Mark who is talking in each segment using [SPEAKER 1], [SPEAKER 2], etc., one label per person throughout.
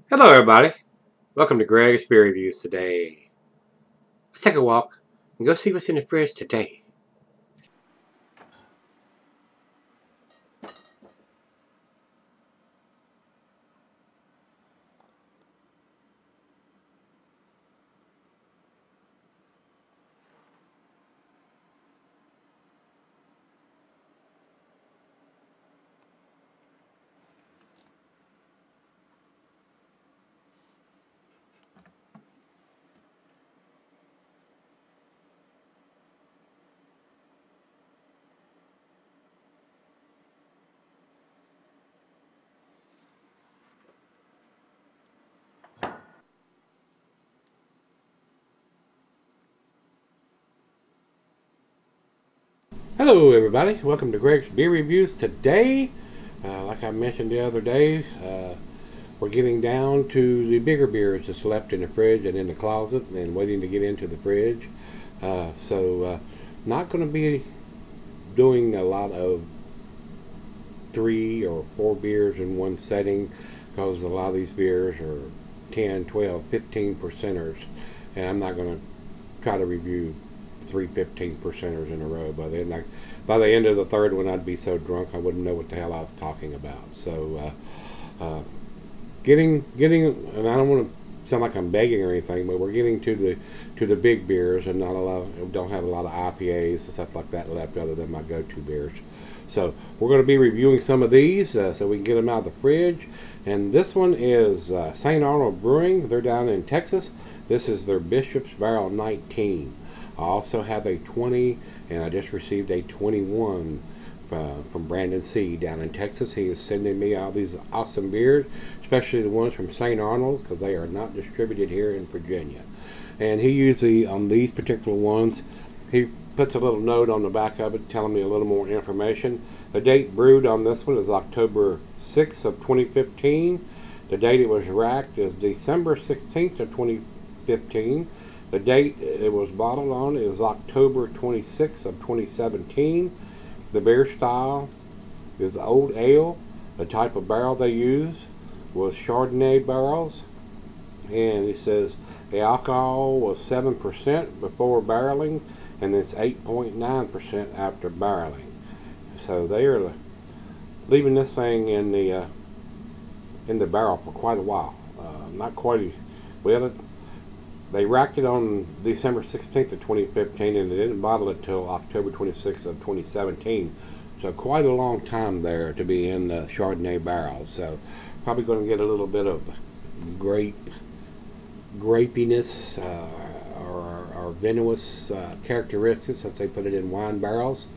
[SPEAKER 1] Hello everybody, welcome to Gregsbeerreviews today. Let's take a walk and go see what's in the fridge today. Hello everybody, welcome to Gregsbeerreviews today. Like I mentioned the other day, we're getting down to the bigger beers that's left in the fridge and in the closet and waiting to get into the fridge. Not going to be doing a lot of 3 or 4 beers in one setting because a lot of these beers are 10, 12, 15 percenters, and I'm not going to try to review 3 15 percenters in a row. By the end of the third one, I'd be so drunk I wouldn't know what the hell I was talking about. So getting, and I don't want to sound like I'm begging or anything, but we're getting to the big beers, and don't have a lot of IPAs and stuff like that left other than my go-to beers. So we're going to be reviewing some of these so we can get them out of the fridge. And this one is St. Arnold Brewing. They're down in Texas. This is their Bishop's Barrel 19. I also have a 20, and I just received a 21 from Brandon C. down in Texas. He is sending me all these awesome beers, especially the ones from St. Arnold's, because they are not distributed here in Virginia. And he usually, on these particular ones, he puts a little note on the back of it telling me a little more information. The date brewed on this one is October 6th of 2015. The date it was racked is December 16th of 2015. The date it was bottled on is October 26th of 2017. The beer style is old ale. The type of barrel they use was Chardonnay barrels. And it says the alcohol was 7% before barreling, and it's 8.9% after barreling. So they are leaving this thing in the barrel for quite a while. Not quite well. They racked it on December 16th of 2015, and they didn't bottle it until October 26th of 2017. So quite a long time there to be in the Chardonnay barrel. So probably going to get a little bit of grapiness or vinous characteristics since they put it in wine barrels.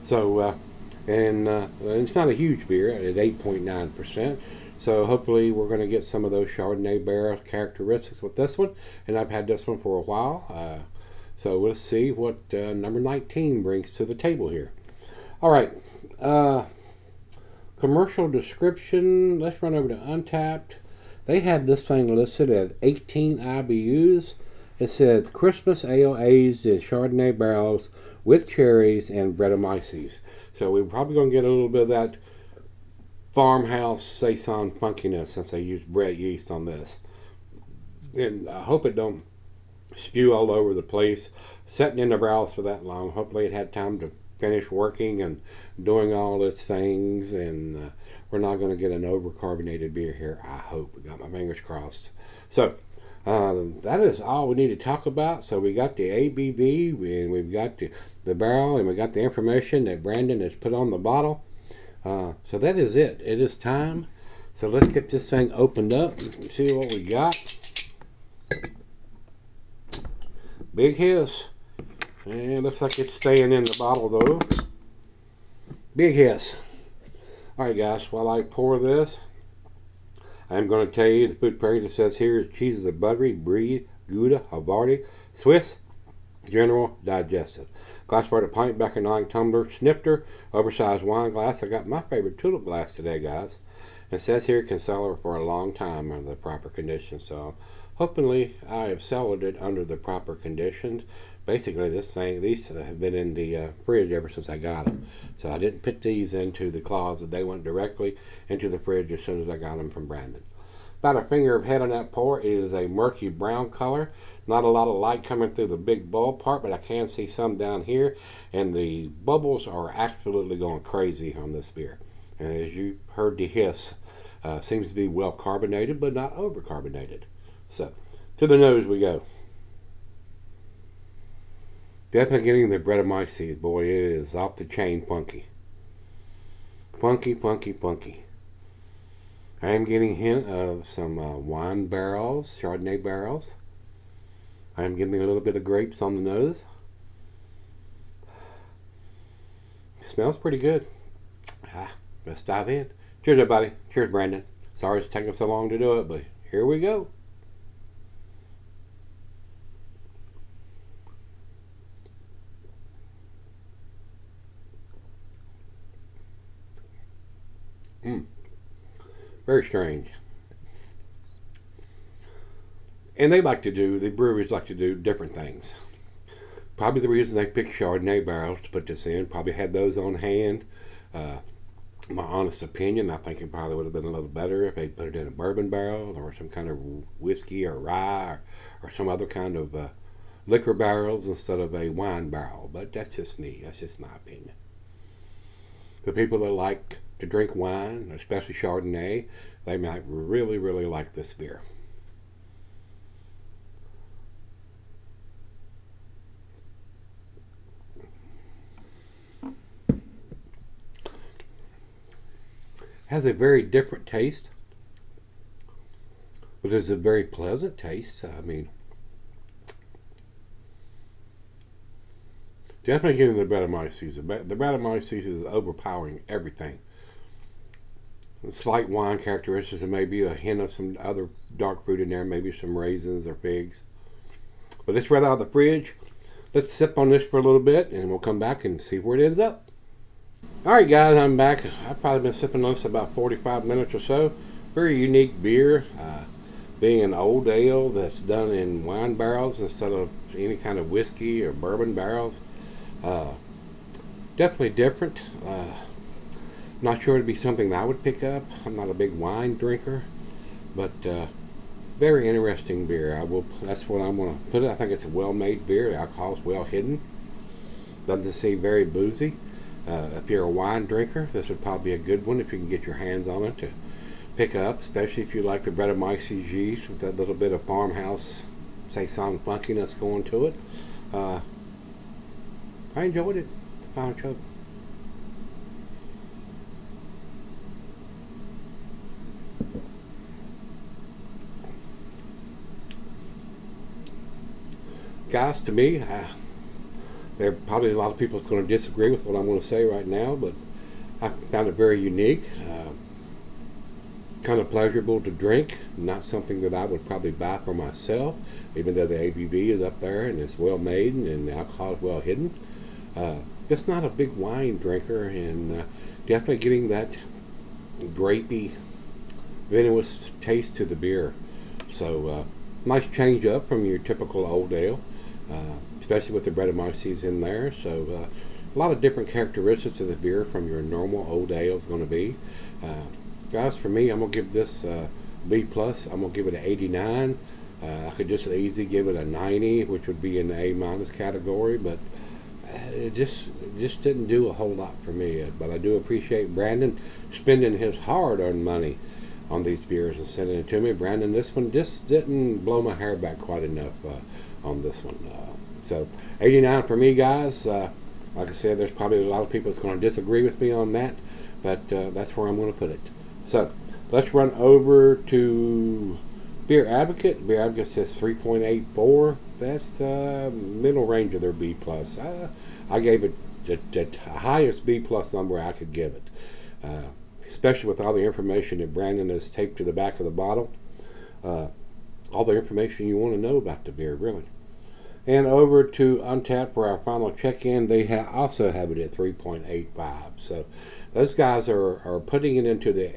[SPEAKER 1] So and it's not a huge beer at 8.9%. So hopefully we're going to get some of those Chardonnay barrel characteristics with this one. And I've had this one for a while. So we'll see what number 19 brings to the table here. All right. Commercial description. Let's run over to Untapped. They had this thing listed at 18 IBUs. It said Christmas ale aged in Chardonnay barrels with cherries and Brettanomyces. So we're probably going to get a little bit of that farmhouse saison funkiness since they use Brett yeast on this. And I hope it don't spew all over the place. Sitting in the barrels for that long, hopefully it had time to finish working and doing all its things, and we're not going to get an overcarbonated beer here. I hope. We got my fingers crossed. So that is all we need to talk about. So we got the ABV, and we've got the barrel, and we got the information that Brandon has put on the bottle. So that is it. It is time. So let's get this thing opened up and see what we got. Big hiss. And looks like it's staying in the bottle though. Big hiss. Alright guys, while I pour this, I'm going to tell you the food pairing that says here is cheeses of buttery, brie, Gouda, Havarti, Swiss, General, Digestive. Glassware to pint, Becker 9 tumbler, snifter, oversized wine glass. I got my favorite tulip glass today, guys. It says here it can sell for a long time under the proper conditions. So hopefully I have cellared it under the proper conditions. Basically these have been in the fridge ever since I got them. So I didn't put these into the closet. They went directly into the fridge as soon as I got them from Brandon. about a finger of head on that pour. It is a murky brown color. Not a lot of light coming through the big bulb part, but I can see some down here. And the bubbles are absolutely going crazy on this beer. And as you heard the hiss, seems to be well carbonated, but not over carbonated. So, to the nose we go. Definitely getting the Brettanomyces. Boy, it is off the chain funky. Funky, funky, funky. I am getting a hint of some wine barrels, Chardonnay barrels. I am getting a little bit of grapes on the nose. Smells pretty good. Let's dive in. Cheers, everybody. Cheers, Brandon. Sorry it's taking so long to do it, but here we go. Very strange. And the breweries like to do different things. Probably the reason they picked Chardonnay barrels to put this in, probably had those on hand. My honest opinion, I think it probably would have been a little better if they put it in a bourbon barrel or some kind of whiskey or rye or some other kind of liquor barrels instead of a wine barrel. But that's just me. That's just my opinion. The people that like to drink wine, especially Chardonnay, they might really, really like this beer. Has a very different taste, but it's a very pleasant taste. I mean, definitely getting the Brettanomyces. The Brettanomyces is overpowering everything. Slight wine characteristics, and maybe a hint of some other dark fruit in there, maybe some raisins or figs. But it's right out of the fridge. Let's sip on this for a little bit, and we'll come back and see where it ends up. Alright guys, I'm back. I've probably been sipping on this about 45 minutes or so. Very unique beer. Being an old ale that's done in wine barrels instead of any kind of whiskey or bourbon barrels. Definitely different. Not sure it'd be something that I would pick up. I'm not a big wine drinker. But very interesting beer. That's what I'm going to put it. I think it's a well-made beer. The alcohol is well hidden. Doesn't seem very boozy. If you're a wine drinker, this would probably be a good one if you can get your hands on it to pick up, especially if you like the Brettanomyces yeast with that little bit of farmhouse saison funkiness going to it. I enjoyed it. Final choke. Guys, to me, there are probably a lot of people that's going to disagree with what I'm going to say right now, but I found it very unique, kind of pleasurable to drink. Not something that I would probably buy for myself, even though the ABV is up there and it's well made and the alcohol is well hidden. Just not a big wine drinker, and definitely getting that grapey, venomous taste to the beer. So nice change up from your typical old ale. Especially with the Brettanomyces in there. So a lot of different characteristics of the beer from your normal old ale is going to be. Guys, for me, I'm going to give this B+. I'm going to give it an 89. I could just easily give it a 90, which would be in the A- category, but it just didn't do a whole lot for me. But I do appreciate Brandon spending his hard-earned money on these beers and sending it to me. Brandon, this one just didn't blow my hair back quite enough on this one. So 89 for me, guys. Like I said, there's probably a lot of people that's going to disagree with me on that, but that's where I'm going to put it. So let's run over to Beer Advocate. Beer Advocate says 3.84. That's middle range of their B+. I gave it the highest B+ number I could give it, especially with all the information that Brandon has taped to the back of the bottle. All the information you want to know about the beer, really. And over to Untappd for our final check-in, they also have it at 3.85. So those guys are putting it into the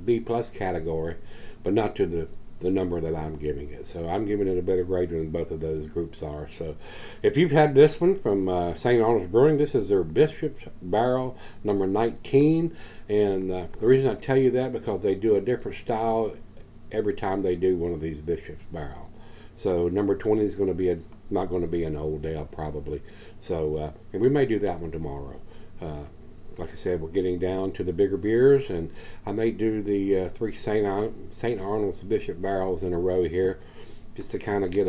[SPEAKER 1] B+ category, but not to the number that I'm giving it. So I'm giving it a better grade than both of those groups are. So if you've had this one from St. Arnold's Brewing, this is their Bishop's Barrel number 19. And the reason I tell you that, because they do a different style every time they do one of these Bishop's Barrel. So number 20 is going to be not going to be an old ale probably. So and we may do that one tomorrow. Like I said, we're getting down to the bigger beers, and I may do the 3 St. Arnold's Bishop Barrels in a row here, just to kind of get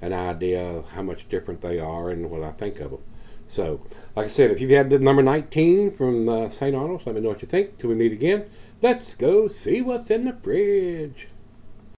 [SPEAKER 1] an idea of how much different they are and what I think of them. So, like I said, if you've had the number 19 from St. Arnold's, let me know what you think. Till we meet again, let's go see what's in the fridge.